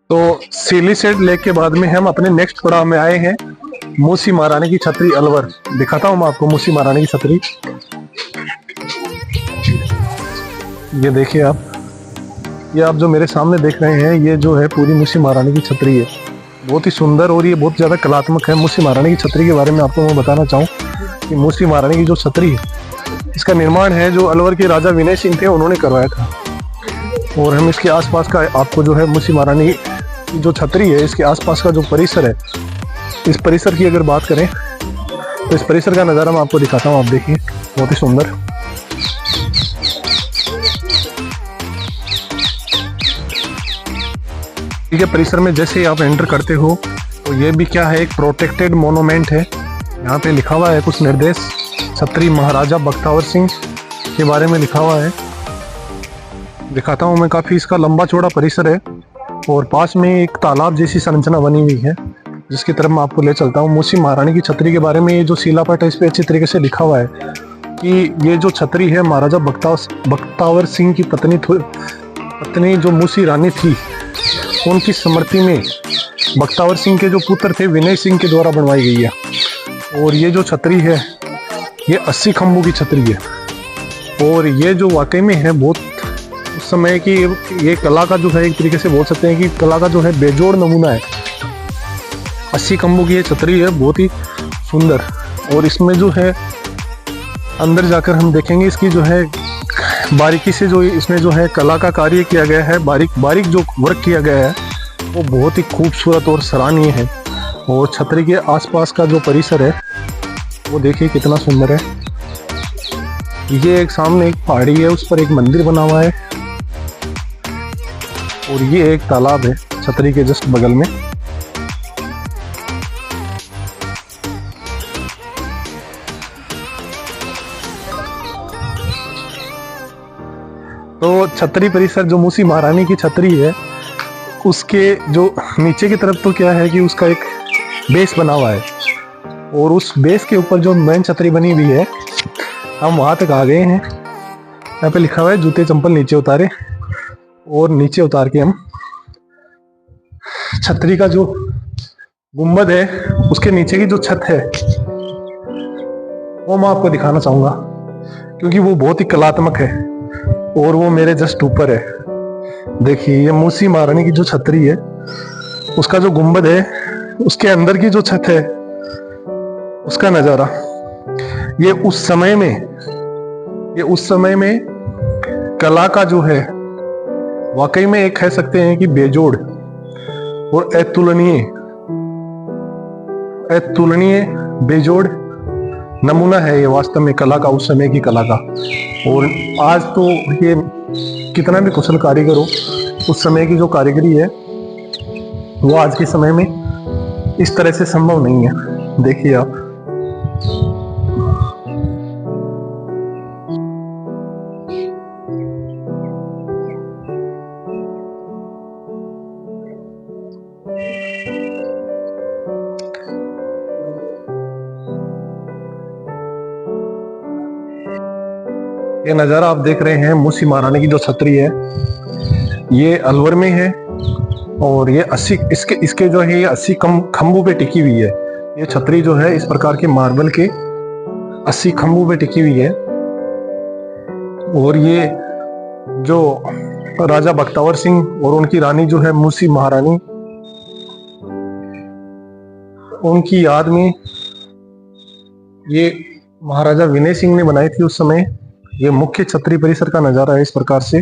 तो सिलीसेट लेक के बाद में हम अपने नेक्स्ट पड़ाव में आए हैं, मूसी महारानी की छतरी अलवर। दिखाता हूँ मैं आपको मूसी महारानी की छतरी। ये देखिए आप, ये आप जो मेरे सामने देख रहे हैं, ये जो है पूरी मूसी महारानी की छतरी है। बहुत ही सुंदर और ये बहुत ज़्यादा कलात्मक है। मूसी महारानी की छतरी के बारे में आपको मैं बताना चाहूँ कि मूसी महारानी की जो छतरी है, इसका निर्माण है जो अलवर के राजा विनय सिंह थे, उन्होंने करवाया था। और हम इसके आसपास का आपको जो है मूसी महारानी की जो छतरी है, इसके आसपास का जो परिसर है, इस परिसर की अगर बात करें तो इस परिसर का नज़ारा मैं आपको दिखाता हूँ। आप देखिए, बहुत ही सुंदर। ठीक है, परिसर में जैसे ही आप एंटर करते हो तो ये भी क्या है, एक प्रोटेक्टेड मोनूमेंट है। यहाँ पे लिखा हुआ है कुछ निर्देश, छतरी महाराजा बख्तावर सिंह के बारे में लिखा हुआ है। दिखाता हूँ मैं, काफ़ी इसका लंबा चौड़ा परिसर है और पास में एक तालाब जैसी संरचना बनी हुई है, जिसकी तरफ मैं आपको ले चलता हूँ। मूसी महारानी की छतरी के बारे में ये जो शिलापट है, इस पर अच्छी तरीके से लिखा हुआ है कि ये जो छतरी है महाराजा बख्तावर सिंह की पत्नी जो मूसी रानी थी, उनकी स्मृति में बख्तावर सिंह के जो पुत्र थे विनय सिंह के द्वारा बनवाई गई है। और ये जो छतरी है, ये 80 खंभों की छतरी है। और ये जो वाकई में है बहुत उस समय की ये कला का जो है, एक तरीके से बोल सकते हैं कि कला का जो है बेजोड़ नमूना है। 80 खंभों की ये छतरी है, बहुत ही सुंदर। और इसमें जो है अंदर जाकर हम देखेंगे इसकी जो है बारीकी से जो इसमें जो है कला का कार्य किया गया है, बारीक जो वर्क किया गया है, वो बहुत ही खूबसूरत और सराहनीय है। और छतरी के आसपास का जो परिसर है वो देखिए कितना सुंदर है। ये एक सामने एक पहाड़ी है, उस पर एक मंदिर बना हुआ है और ये एक तालाब है छतरी के जस्ट बगल में। तो छतरी परिसर जो मूसी महारानी की छतरी है, उसके जो नीचे की तरफ तो क्या है कि उसका एक बेस बना हुआ है और उस बेस के ऊपर जो मेन छतरी बनी हुई है, हम वहां तक आ गए हैं। यहाँ पे लिखा हुआ है जूते चंपल नीचे उतारे। और नीचे उतार के हम छतरी का जो गुंबद है, उसके नीचे की जो छत है, वो मैं आपको दिखाना चाहूंगा क्योंकि वो बहुत ही कलात्मक है और वो मेरे जस्ट ऊपर है। देखिए, ये मूसी महारानी की जो छतरी है, उसका जो गुंबद है, उसके अंदर की जो छत है, उसका नजारा। ये उस समय में कला का जो है वाकई में एक कह सकते हैं कि बेजोड़ और अतुलनीय बेजोड़ नमूना है ये वास्तव में कला का, उस समय की कला का। और आज तो ये कितना भी कुशल कारीगर हो, उस समय की जो कारीगरी है वो आज के समय में इस तरह से संभव नहीं है। देखिए आप, ये नज़ारा आप देख रहे हैं मूसी महारानी की जो छतरी है, ये अलवर में है और ये 80 इसके जो है ये 80 खंभों पे टिकी हुई है। ये छतरी जो है इस प्रकार के मार्बल के 80 खंभों पे टिकी हुई है। और ये जो राजा बख्तावर सिंह और उनकी रानी जो है मूसी महारानी, उनकी याद में ये महाराजा विनय सिंह ने बनाई थी उस समय। ये मुख्य छतरी परिसर का नजारा है इस प्रकार से।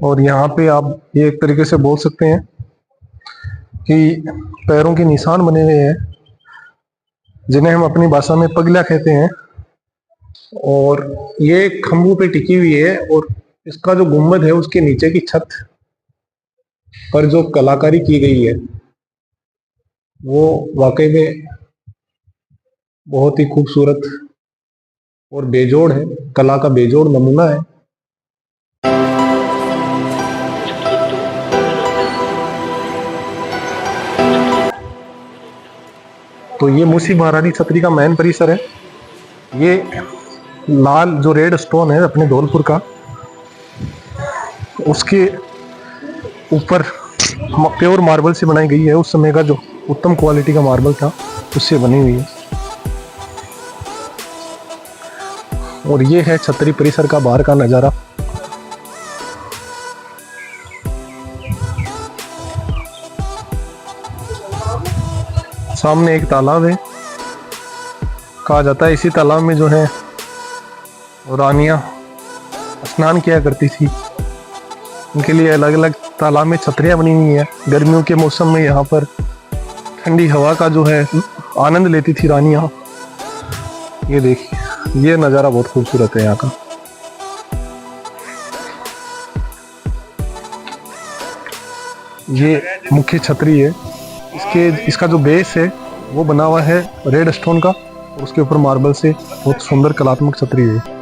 और यहाँ पे आप ये एक तरीके से बोल सकते हैं कि पैरों के निशान बने हुए हैं, जिन्हें हम अपनी भाषा में पगला कहते हैं। और ये खंभों पे टिकी हुई है और इसका जो गुंबद है, उसके नीचे की छत पर जो कलाकारी की गई है वो वाकई में बहुत ही खूबसूरत और बेजोड़ है, कला का बेजोड़ नमूना है। तो ये मूसी महारानी छतरी का मेन परिसर है। ये लाल जो रेड स्टोन है अपने धौलपुर का, उसके ऊपर प्योर मार्बल से बनाई गई है। उस समय का जो उत्तम क्वालिटी का मार्बल था उससे बनी हुई है। और ये है छतरी परिसर का बाहर का नज़ारा। सामने एक तालाब है। कहा जाता है इसी तालाब में जो है रानियां स्नान किया करती थी। उनके लिए अलग अलग तालाब में छतरियां बनी हुई है। गर्मियों के मौसम में यहाँ पर ठंडी हवा का जो है आनंद लेती थी रानियां। ये देखिए, ये नज़ारा बहुत खूबसूरत है यहाँ का। ये मुख्य छतरी है। इसका जो बेस है वो बना हुआ है रेड स्टोन का, और उसके ऊपर मार्बल से बहुत सुंदर कलात्मक छतरी है।